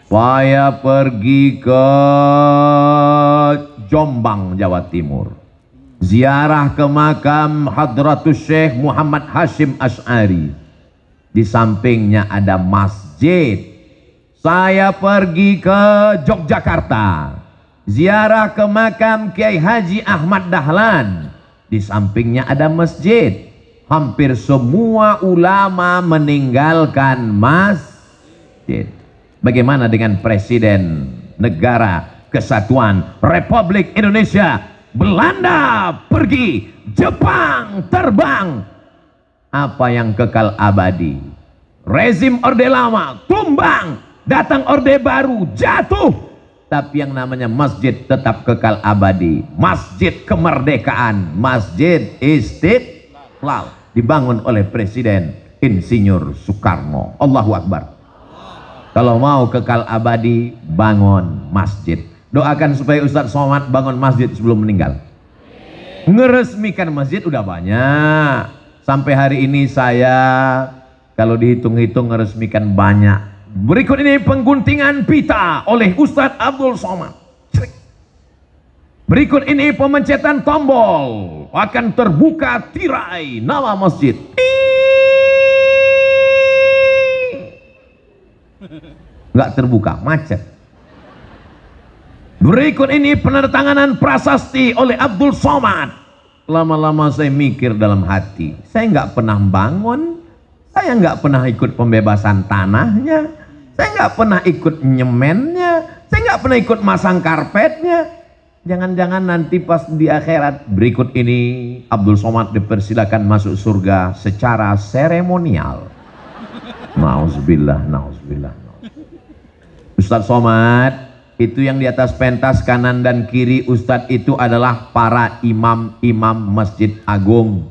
Saya pergi ke Jombang, Jawa Timur. Ziarah ke makam Hadratus Syekh Muhammad Hashim Asy'ari. Di sampingnya ada masjid. Saya pergi ke Yogyakarta. Ziarah ke makam Kiai Haji Ahmad Dahlan. Di sampingnya ada masjid. Hampir semua ulama meninggalkan masjid. Bagaimana dengan Presiden Negara Kesatuan Republik Indonesia? Belanda pergi, Jepang terbang. Apa yang kekal abadi? Rezim Orde Lama tumbang, datang Orde Baru jatuh. Tapi yang namanya masjid tetap kekal abadi. Masjid Kemerdekaan, Masjid Istiqlal, dibangun oleh Presiden Insinyur Soekarno. Allahu Akbar. Kalau mau kekal abadi, bangun masjid. Doakan supaya Ustadz Somad bangun masjid sebelum meninggal. Ngeresmikan masjid udah banyak. Sampai hari ini saya kalau dihitung-hitung ngeresmikan banyak. Berikut ini pengguntingan pita oleh Ustadz Abdul Somad. Berikut ini pemencetan tombol. Akan terbuka tirai nama masjid. Nggak terbuka, macet. Berikut ini penandatanganan prasasti oleh Abdul Somad. Lama-lama saya mikir dalam hati, saya nggak pernah bangun, saya nggak pernah ikut pembebasan tanahnya, saya nggak pernah ikut nyemennya, saya nggak pernah ikut masang karpetnya. Jangan-jangan nanti pas di akhirat, berikut ini Abdul Somad dipersilakan masuk surga secara seremonial. Nauzubillah, nauzubillah. Ustadz Somad, itu yang di atas pentas kanan dan kiri Ustadz itu adalah para imam-imam Masjid Agung.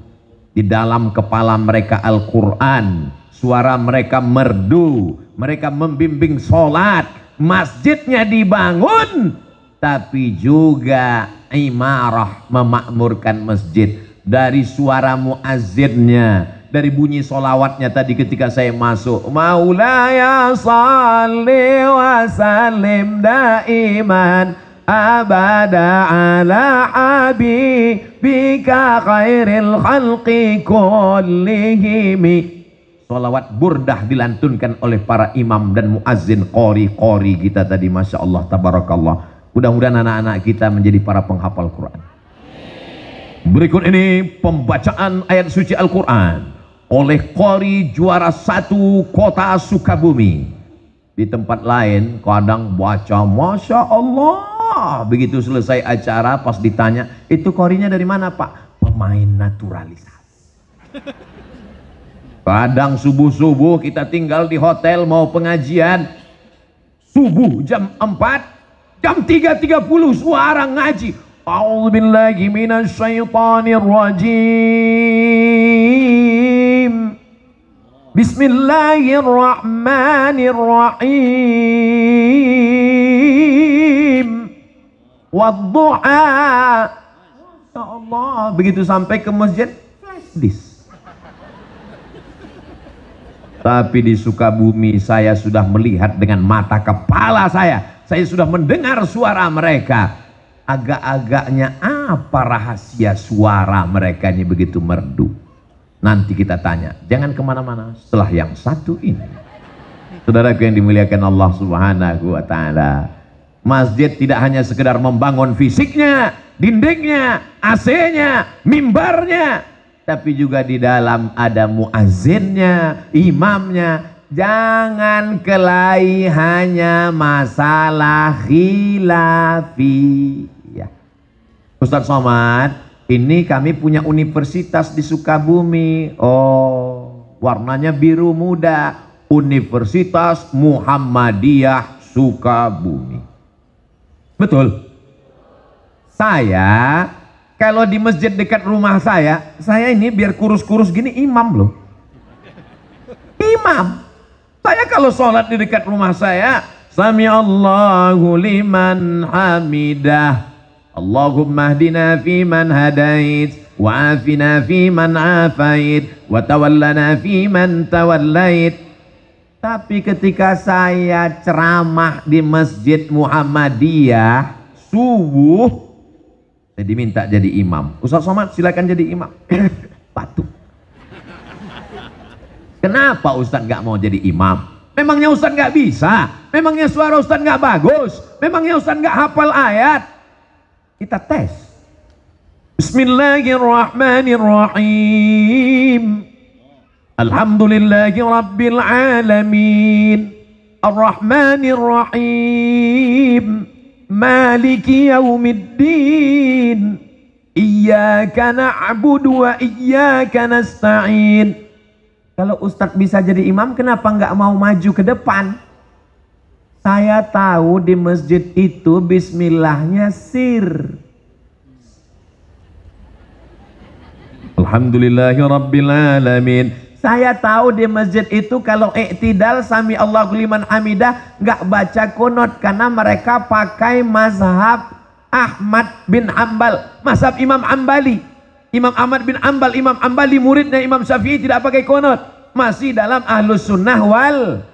Di dalam kepala mereka Al-Quran, suara mereka merdu, mereka membimbing sholat, masjidnya dibangun, tapi juga imarah, memakmurkan masjid. Dari suara muazzinnya, dari bunyi solawatnya tadi ketika saya masuk, Maulaya salli wa sallim daiman abada ala habibika khairil khalqi kullihimi. Solawat burdah dilantunkan oleh para imam dan muazzin, qori kita tadi. Masya Allah, tabarakallah. Mudah-mudahan anak-anak kita menjadi para penghafal Quran. Berikut ini pembacaan ayat suci Al-Quran oleh qori juara 1 kota Sukabumi. Di tempat lain kadang baca Masya Allah, begitu selesai acara pas ditanya, itu qorinya dari mana Pak? Pemain naturalisasi. Kadang subuh-subuh kita tinggal di hotel mau pengajian, subuh jam 4, jam 3.30 suara ngaji. A'udzubillahi minasyaitonir rajim. Bismillahirrahmanirrahim. Wadduha. Ya Allah, begitu sampai ke masjid flash disk. Tapi di Sukabumi saya sudah melihat dengan mata kepala saya sudah mendengar suara mereka. Agak-agaknya apa rahasia suara mereka ini begitu merdu? Nanti kita tanya, jangan kemana-mana setelah yang satu ini. Saudaraku yang dimuliakan Allah Subhanahu wa Ta'ala, masjid tidak hanya sekedar membangun fisiknya, dindingnya, AC-nya, mimbarnya, tapi juga di dalam ada muazzinnya, imamnya. Jangan kelahi hanya masalah khilafi. Ustadz Somad, ini kami punya universitas di Sukabumi. Oh, warnanya biru muda. Universitas Muhammadiyah Sukabumi. Betul. Saya, kalau di masjid dekat rumah saya ini biar kurus-kurus gini imam loh. Imam. Saya kalau sholat di dekat rumah saya, Sami Allahu liman hamidah. Allahumma hdina fi man hadait, wa afina fi man afait, wa tawallana fi man tawallait. Tapi ketika saya ceramah di Masjid Muhammadiyah subuh, saya diminta jadi imam. Ustaz Somad silakan jadi imam. Batuk. Kenapa Ustaz nggak mau jadi imam? Memangnya Ustaz nggak bisa? Memangnya suara Ustaz nggak bagus? Memangnya Ustaz nggak hafal ayat? Kita tes. Bismillahirrahmanirrahim. Alhamdulillahi Rabbil Alamin, Ar-Rahmanir-Rahim, Maliki Yaumiddin, Iyyaka na'budu wa iyyaka nasta'in. Kalau Ustadz bisa jadi imam, kenapa nggak mau maju ke depan? Saya tahu di masjid itu bismillahnya sir. Alhamdulillahi Rabbil Alamin. Saya tahu di masjid itu kalau iktidal sami Allahu liman hamidah nggak baca kunut karena mereka pakai mazhab Ahmad bin Hanbal, mazhab Imam Ambali. Imam Ahmad bin Hanbal, Imam Ambali muridnya Imam Syafi'i tidak pakai kunut. Masih dalam ahlus sunnah wal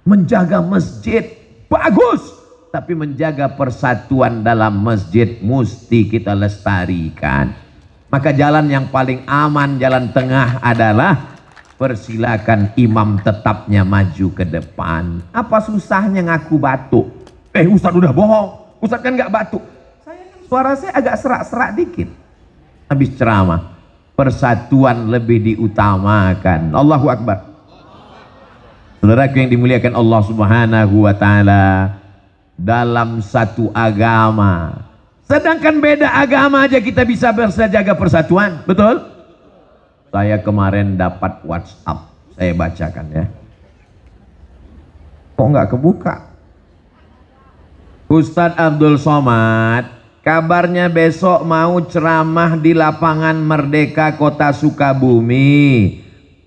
menjaga masjid bagus, tapi menjaga persatuan dalam masjid mesti kita lestarikan. Maka jalan yang paling aman, jalan tengah adalah persilakan imam tetapnya maju ke depan. Apa susahnya ngaku batuk? Ustaz udah bohong, Ustaz kan nggak batuk. Suara saya agak serak-serak dikit. Habis ceramah, persatuan lebih diutamakan. Allahu Akbar. Saudaraku yang dimuliakan Allah Subhanahu wa Ta'ala, dalam satu agama, sedangkan beda agama aja kita bisa jaga persatuan, betul? Saya kemarin dapat WhatsApp, saya bacakan ya. Kok nggak kebuka? Ustadz Abdul Somad, kabarnya besok mau ceramah di lapangan Merdeka Kota Sukabumi.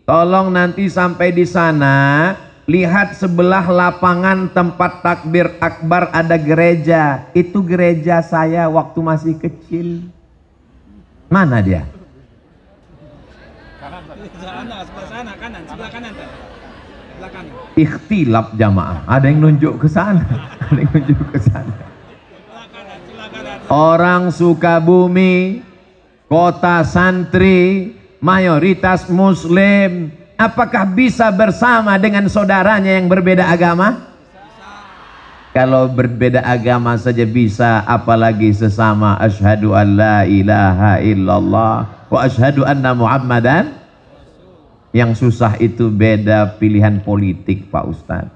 Tolong nanti sampai di sana, lihat sebelah lapangan tempat takbir akbar ada gereja. Itu gereja saya waktu masih kecil. Mana dia? Sebelah kanan. Sebelah kanan. Ikhtilaf jamaah. Ada yang nunjuk ke sana, ada yang nunjuk ke sana. Orang Sukabumi, kota santri, mayoritas muslim, apakah bisa bersama dengan saudaranya yang berbeda agama? Kalau berbeda agama saja bisa, apalagi sesama asyhadu an la ilaha illallah wa asyhadu anna muhammadan. Yang susah itu beda pilihan politik, Pak Ustadz.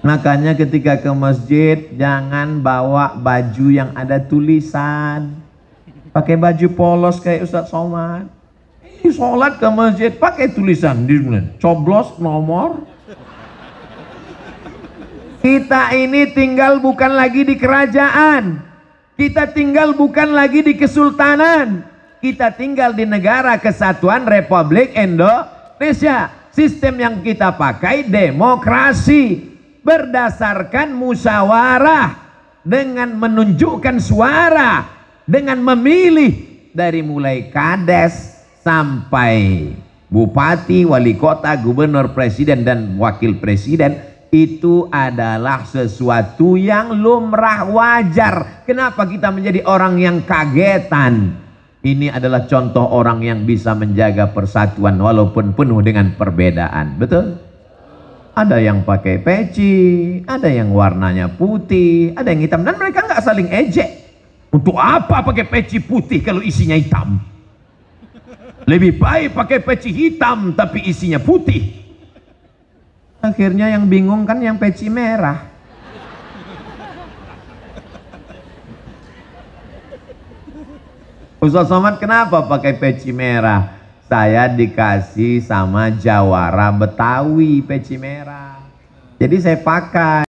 Makanya ketika ke masjid jangan bawa baju yang ada tulisan. Pakai baju polos kayak Ustadz Somad. Sholat ke masjid pakai tulisan di coblos nomor. Kita ini tinggal bukan lagi di kerajaan, kita tinggal bukan lagi di kesultanan, kita tinggal di negara kesatuan Republik Indonesia. Sistem yang kita pakai demokrasi berdasarkan musyawarah, dengan menunjukkan suara, dengan memilih dari mulai kades sampai bupati, wali kota, gubernur, presiden, dan wakil presiden. Itu adalah sesuatu yang lumrah, wajar. Kenapa kita menjadi orang yang kagetan? Ini adalah contoh orang yang bisa menjaga persatuan walaupun penuh dengan perbedaan. Betul? Ada yang pakai peci, ada yang warnanya putih, ada yang hitam, dan mereka nggak saling ejek. Untuk apa pakai peci putih kalau isinya hitam? Lebih baik pakai peci hitam tapi isinya putih. Akhirnya yang bingung kan yang peci merah. Ustaz Somad kenapa pakai peci merah? Saya dikasih sama jawara Betawi peci merah. Jadi saya pakai.